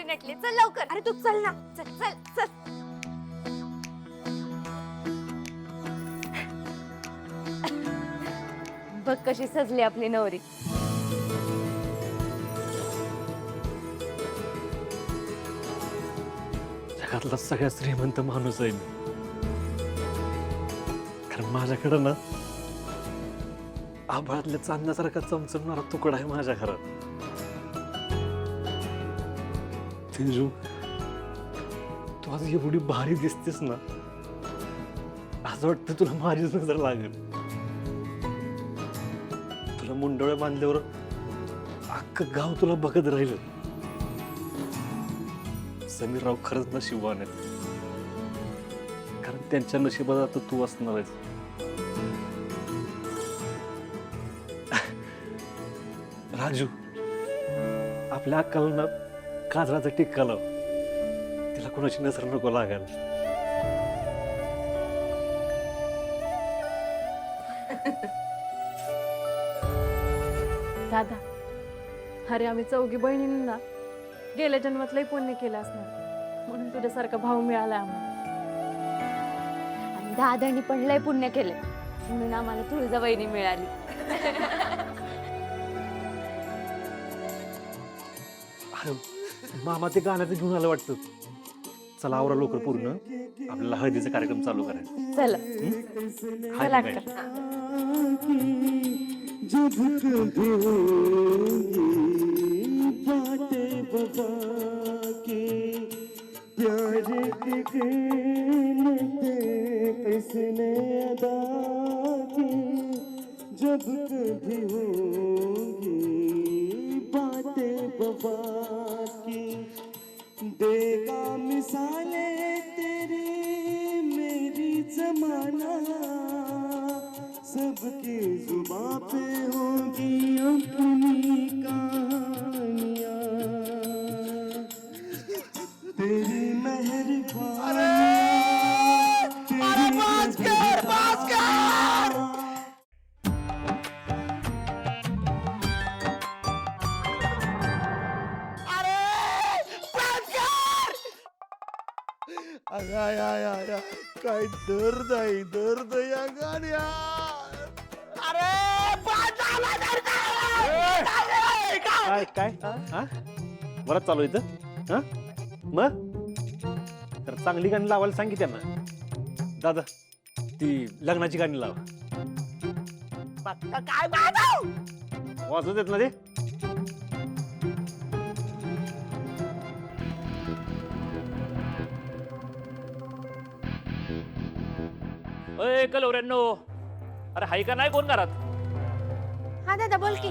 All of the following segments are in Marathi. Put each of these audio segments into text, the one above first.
भारी नटली. चल लवकर. अरे तू चल ना. चल चल चल. बघ कशी सजली आपली नवरी. जगातला सगळ्यात श्रीमंत माणूस आहे मी. कारण माझ्याकडं ना आभाळातल्या चांदण्यासारखा चमचमणारा तुकडा आहे माझ्या घरात. तेजू, तू आज एवढी भारी दिसतेस ना, असं वाटतं तुला माझीच नजर लागेल. तुला मुंडोळे बांधल्यावर अख्खं गाव तुला बघत राहिलं. समीरराव खरंच नशिबवान आहेत, कारण त्यांच्या नशिबात आता तू असणार आहेस. राजू, आपल्या अक्काला काजराचा टिक्का लाव. तिला कोणाची नजर नको लागायला. दादा, अरे आम्ही चौघी बहिणींना गेल्या जन्मातलंही पुण्य केलं असणार, म्हणून तुझ्यासारखा भाऊ मिळाला आम्हाला. आणि दादानी पण लय पुण्य केले म्हणून आम्हाला तुळजावहिनी मिळाली. अरे, मामा ते गाण्याचं घेऊन आलं वाटतं. चला आवरा लवकर, पूर्ण आपल्याला हळदीचा कार्यक्रम चालू करायचा. चला चला काय? अक्का. जब कभी बातें वफा के प्यार के कहने किसने अदा की, जब कभी होगी बातें वफा की, देगा मिसालें तेरी मेरी जमाना, सबकी जुबां पे होगी अपनी कहानियां, तेरी मेहरबानी, तेरी काय दर्द आहे, दर्द या गाण्या. काय काय हा? बरंच चालू आहे इथं. हा मग तर चांगली गाणी लावायला सांगी त्यांना. दादा, ती लग्नाची गाणी लावा. काय वाजवत येत ना ते. अय कलवऱ्यांनो, अरे हाय का नाही कोण घरात? हा दादा बोल की.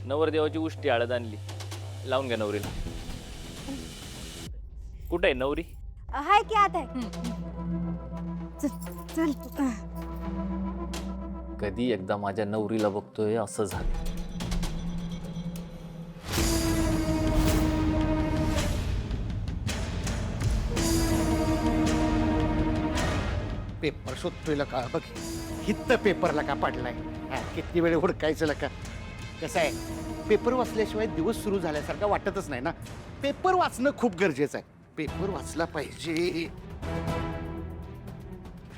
नवरदेवाची उष्टी हळद आणली, लावून घ्या नवरीला. कुठे आहे नवरी? हाय की आत आहे. चल चल. कधी एकदा माझ्या नवरीला बघतोय असं झालं. पेपर शोधतोय का बघ, हित्त पेपरला का पडलाय. किती वेळ हुडकायचं का. कसं आहे, पेपर वाचल्याशिवाय दिवस सुरू झाल्यासारखं वाटतच नाही ना. पेपर वाचणं खूप गरजेचं आहे. पेपर वाचला पाहिजे.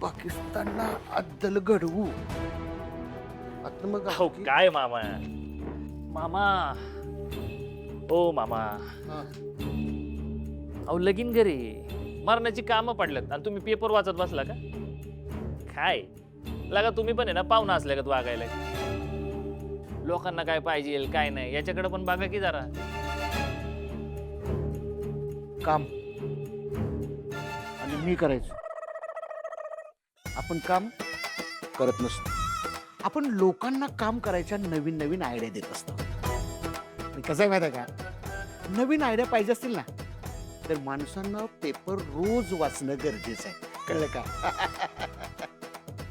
पाकिस्तानला अद्दल घडवू. आता मग हो काय मामा, मामा ओ मामा, हा. अहो लगीन घरी मरणाची कामं पडल्यात आणि तुम्ही पेपर वाचत बसला का? काय लगा तुम्ही पण आहे ना पाहुणा असल्या का वागायला. लोकांना काय पाहिजे काय नाही याच्याकडे पण बघा की जरा. काम आणि मी करायचो. आपण काम करत नसतो. आपण लोकांना काम करायच्या नवीन नवीन आयडिया देत असतो. आणि कसं आहे माहिती आहे का, नवीन आयडिया पाहिजे असतील ना तर माणसांना पेपर रोज वाचणं गरजेचं आहे. कळलं का?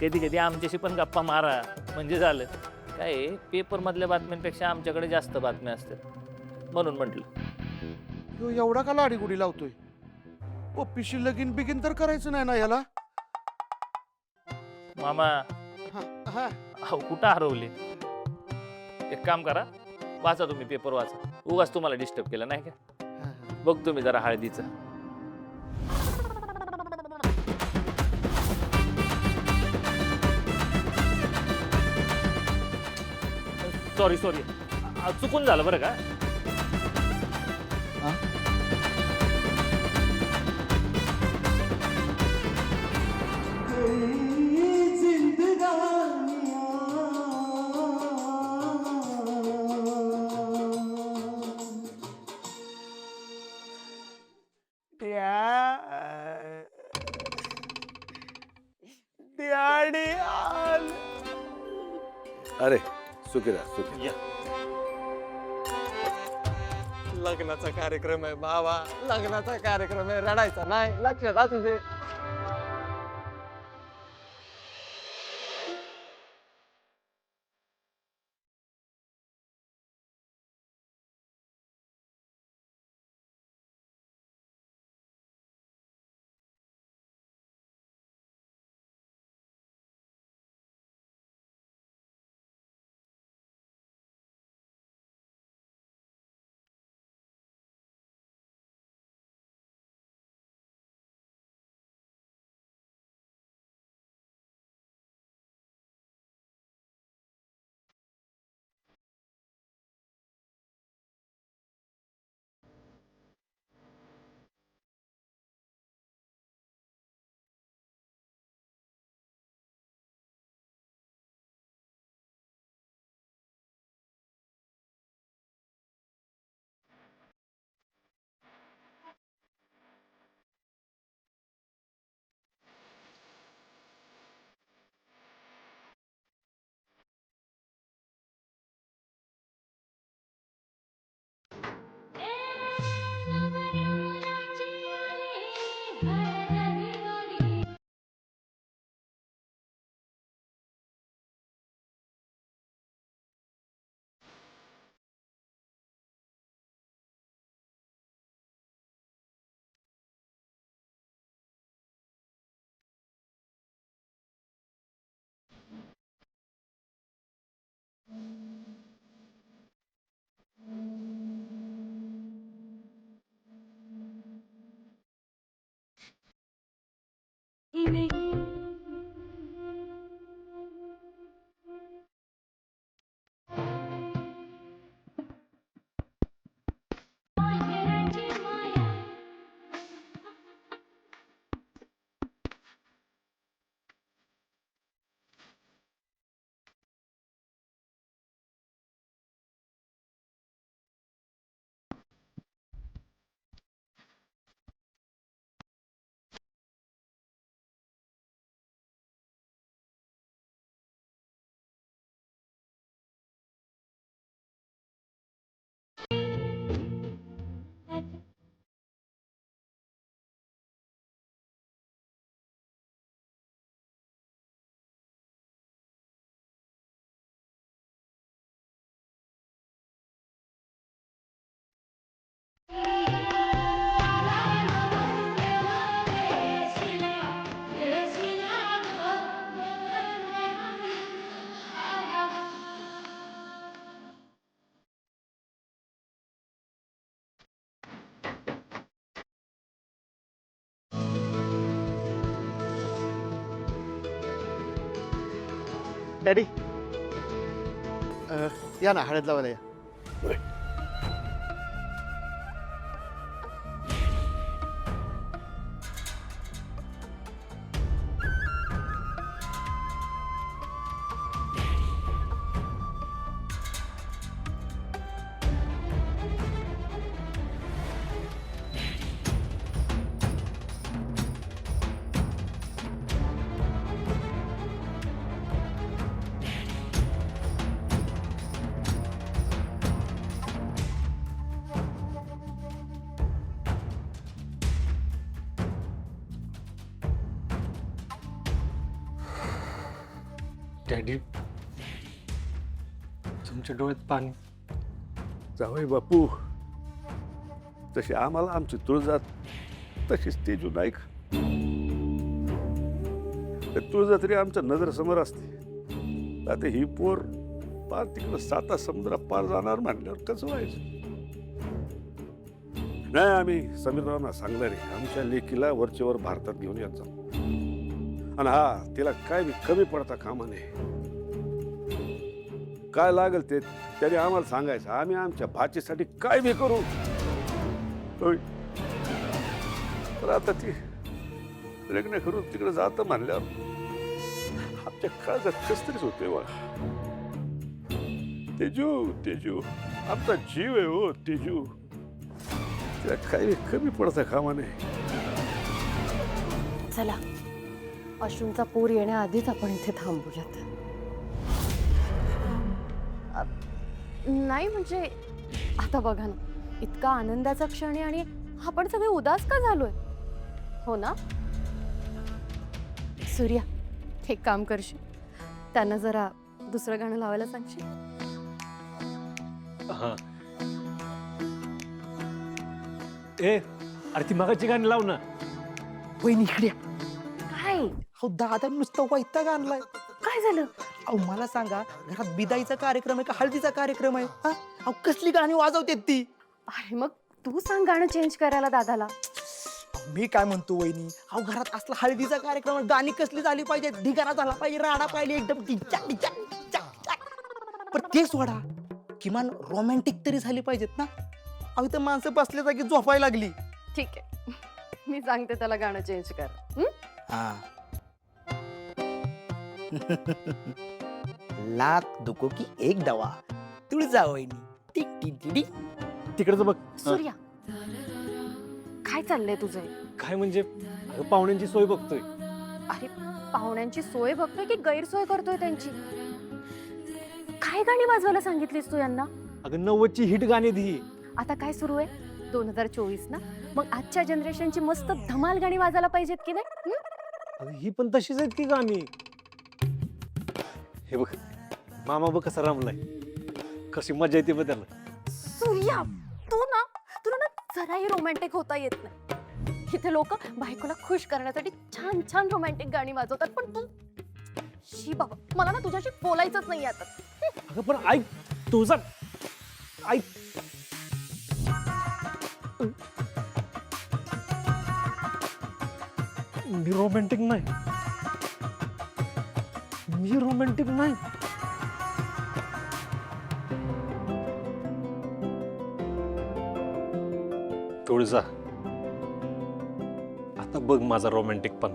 कधी कधी आमच्याशी पण गप्पा मारा म्हणजे झालं. काय पेपर मधल्या बातम्यांपेक्षा आमच्याकडे जास्त बातम्या असतात म्हणून म्हटलं. ह्यो एवढा का लाडीगुडी लावतोय? पप्पीशी लगीन बिगीन तर करायचं नाही ना याला. मामा हा, अहो कुठं हरवले? एक काम करा, वाचा तुम्ही पेपर वाचा. उगाच तुम्हाला डिस्टर्ब केलं नाही का? बघतो मी जरा हळदीचं. सॉरी सॉरी, चुकून झालं बरं का. अरे सुखीरा सुखी. लग्नाचा कार्यक्रम आहे बाबा, लग्नाचा कार्यक्रम आहे, रडायचा नाही, लक्षात असू दे. डॅडी या ना, हळद लावायला या. डॅडी तुमच्या डोळ्यात पाणी. जावई बापू, तशी आम्हाला आमची तुळजात तशीच तेजू नाही का? तुळजा तरी आमच्या नजरेसमोर असते. आता ही पोर पार तिकडं 7 समुद्रा पार जाणार म्हणल्यावर कसं व्हायचं? नाही, आम्ही समीररावांना सांगणार आहे आमच्या लेकीला वरचेवर भारतात घेऊन यायचं आणि हा तिला काय बी कमी पडता कामा नये. काय लागेल ते त्याने आम्हाला सांगायचं. आम्ही आमच्या भाचीसाठी काय बी करू. होय. तर आता ती लग्न करून तिकडे जातं म्हणल्यावर आमच्या काळजात कस तरीच होते बा. तेजू आमचा जीव आहे हो तेजू. तिला काही कमी पडता कामा नाही. चला अश्रूंचा पूर येण्याआधीच आपण इथे थांबूयात. नाही म्हणजे आता बघा ना, इतका आनंदाचा क्षण आहे आणि आपण सगळे उदास का झालोय? हो ना सूर्या, एक काम करशील, त्यांना जरा दुसरं गाणं लावायला सांगशील? हा. ए अरे ती मगाची गाणी लाव ना. वहिनी इकडे या. काय अहो दादा नुसतं वैताग आणलाय. काय झालं? अहो मला सांगा, घरात बिदाईचा कार्यक्रम आहे का हळदीचा कार्यक्रम आहे? हा? अहो कसली गाणी वाजवते ती? अरे मग तू सांग गाणं चेंज करायला दादाला. मी काय म्हणतो वहिनी, अहो घरात असला हळदीचा कार्यक्रम आहे, गाणी कसली झाली पाहिजे, ढिगारा झाला पाहिजे, राडा पाहिजे एकदम टिचाक टिचाक टिचाक टिचाक. पण ते सोडा, किमान रोमॅन्टिक तरी झाली पाहिजेत ना. अहो इथं माणसं बसल्या जागी झोपायला लागली. ठीक आहे, मी सांगते त्याला गाणं चेंज कर. हा. लाख दुखो की एक दवा, तुळजा वहिनी टिक टिक टिक. तिकडचं बघ. सूर्या, काय चाललंय तुझं? काय म्हणजे अगं पाहुण्यांची सोय बघतोय. अरे पाहुण्यांची सोय बघतोय की गैरसोय करतोय त्यांची? काय गाणी वाजवायला सांगितलीस तू यांना? अगं 90ची हिट गाणी दी. आता काय सुरू आहे? 2024 ना, मग आजच्या जनरेशनची मस्त धमाल गाणी वाजायला पाहिजेत की नाही? अगं ही पण तशीच आहेत की गाणी. हे बघ मामा बघ कसा रमलाय, कशी मजा येते बघ त्याला. सूर्या, तुला ना जराही रोमॅन्टिक होता येत नाही. इथे लोक बायकोला खुश करण्यासाठी छान छान रोमॅन्टिक गाणी वाजवतात, पण तू शी बाबा, मला ना तुझ्याशी बोलायचंच नाही आता. अगं पण ऐक तुझा ऐक. मी रोमॅन्टिक नाही. मी रोमॅन्टिक नाही. तुळजा, आता बघ माझा रोमॅन्टिक पण.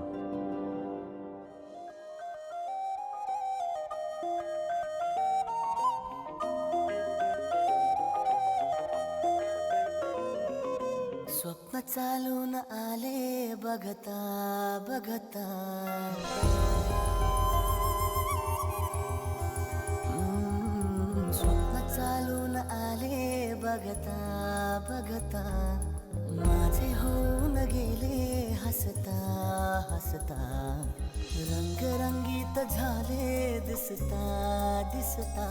स्वप्न चालून आले बघता बघता, स्वप्न चालून आले बघता बघता, माझे होऊन गेले हसता हसता, रंगरंगीत झाले दिसता दिसता,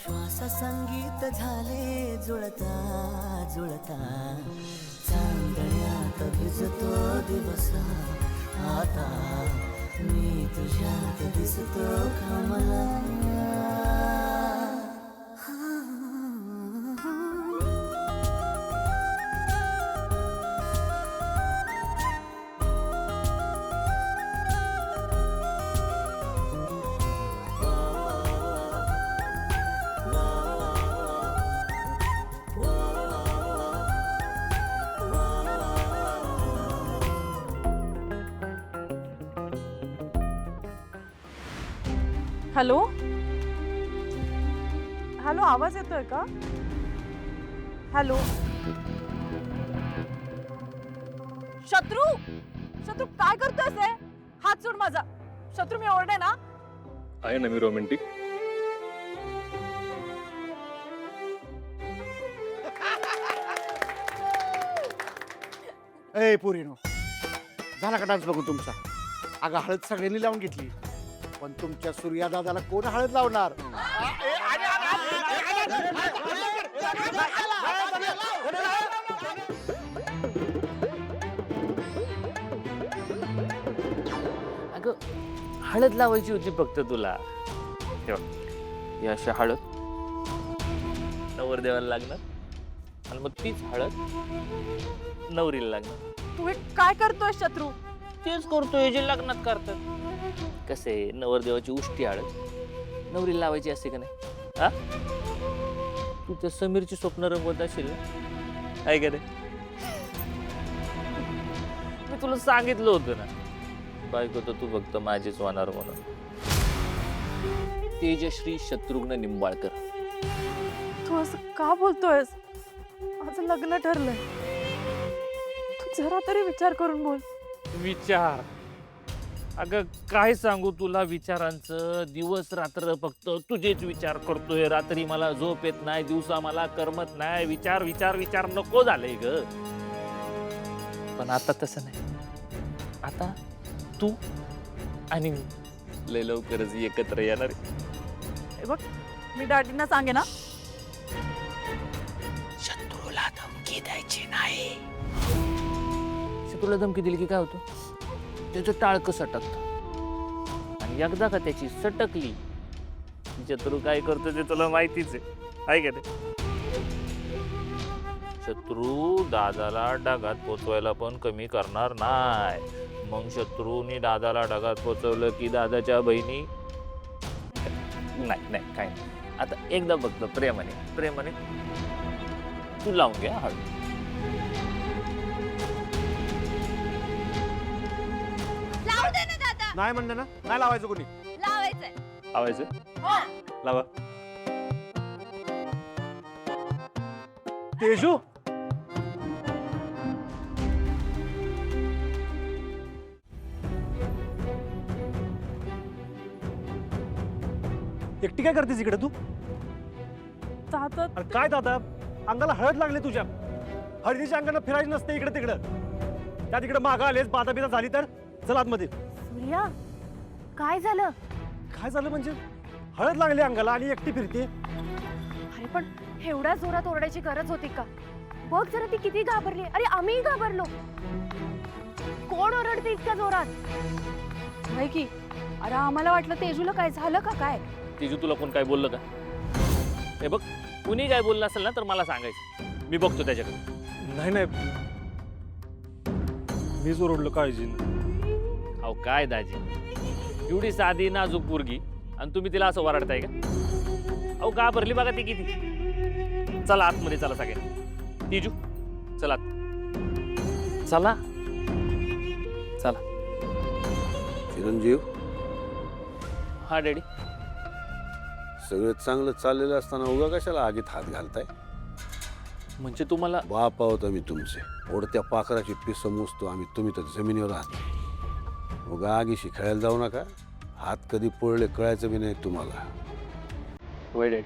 श्वास संगीत झाले जुळता जुळता, चांदण्यात भिजतो दिवस आता, मी तुझ्यात दिसतो कमला. हॅलो हॅलो, आवाज येतोय का? हॅलो शत्रू, शत्रू काय करतोयस रे? हात सोड माझा. शत्रू मी ओरडे ना. आहे ना मी रोमॅन्टिक. ए पोरीनो, झाला का डान्स बघून तुमचा? अगं हळद सगळ्यांनी लावून घेतली, पण तुमच्या सूर्या दादाला कोण हळद लावणार? अगं हळद लावायची होती फक्त तुला. हे बघ, ही अशी हळद नवरदेवाला लागणार, आणि मग तीच हळद नवरीला लागणार. तू हे काय करतोय शत्रू? तेच करतोय जे लग्नात करतात. कसे नवरदेवाची उष्टी हळद नवरीला लावायची असते का नाही? हा, तू त्या समीरची स्वप्न रंगवत असेल ना, आहे का नाही? मी तुला सांगितलं होतं ना, बायको तर तू फक्त माझीच होणार म्हणून. तेजश्री शत्रुघ्न निंबाळकर. तू असं का बोलतोयस? माझं लग्न ठरलंय. तू जरा तरी विचार करून बोल. विचार? अगं काय सांगू तुला विचारांचं. दिवस रात्र फक्त तुझेच विचार करतोय. रात्री मला झोप येत नाही, दिवसा मला करमत नाही. विचार विचार विचार नको झालंय ग. पण आता तसं नाही. आता तू आणि मी लय लवकरच एकत्र येणार आहे. हे बघ, मी डॅडींना सांगे ना. शत्रूला धमकी द्यायची नाही. शत्रूला धमकी दिली की काय होतं? त्याचं टाळकं सटकतं. आणि एकदा का त्याची सटकली, शत्रू काय करतो ते तुला माहितीच आहे का नाही? शत्रू दादाला डागात पोचवायला पण कमी करणार नाही. मग शत्रूने दादाला डागात पोचवलं की दादाच्या बहिणी नाही नाही काय नाही. आता एकदा फक्त प्रेमाने प्रेमाने तू लावून घ्या हळू. लावू दे ना दादा. नाही म्हणलं ना, नाही लावायचं कोणी. लावायचंय. लावायचं हो. लावा. तेजू, एकटी काय करतेस इकडे तू? दादा, अरे काय दादा, अंगाला हळद लागली तुझ्या. हळदीच्या अंगानं फिरायचं नसते इकडे तिकडं. त्या तिकडे मागं आलेस, बाधा बिदा झाली तर चल आतमध्ये. सूर्या, काय झालं? काय झालं म्हणजे? हळद लागली अंगाला आणि एकटी फिरते. अरे पण एवढ्या जोरात ओरडायची गरज होती का? बघ जरा ती किती घाबरली. अरे आम्हीही घाबरलो. कोण ओरडते इतक्या जोरात? नाही की. अरे आम्हाला वाटलं तेजूला काय झालं का काय. तेजू तुला कोण काय बोललं का? हे बघ, कुणी काय बोललं असेल ना तर मला सांगायचं. मी बघतो त्याच्याकडे. नाही नाही, मीच ओरडलो काळजीनं. अहो काय दाजी, एवढी साधी नाजूक पोरगी आणि तुम्ही तिला असं वरडताय का? अहो घाबरली बघा ती किती. चला आतमध्ये चला सगळ्या. तेजू चला चला चला. चिरंजीव, हा डॅडी. सगळं चांगलं चाललेलं असताना उगा कशाला आगीत हात घालताय? म्हणजे तुम्हाला बाप आहोत आम्ही तुमचे. ओढत्या पाखराची पिसं मोजतो आम्ही, तुम्ही तर जमिनीवर आहात. उगा आगीशी खेळायला जाऊ नका. हात कधी पडले कळायचं बी नाही तुम्हाला. होय डॅडी.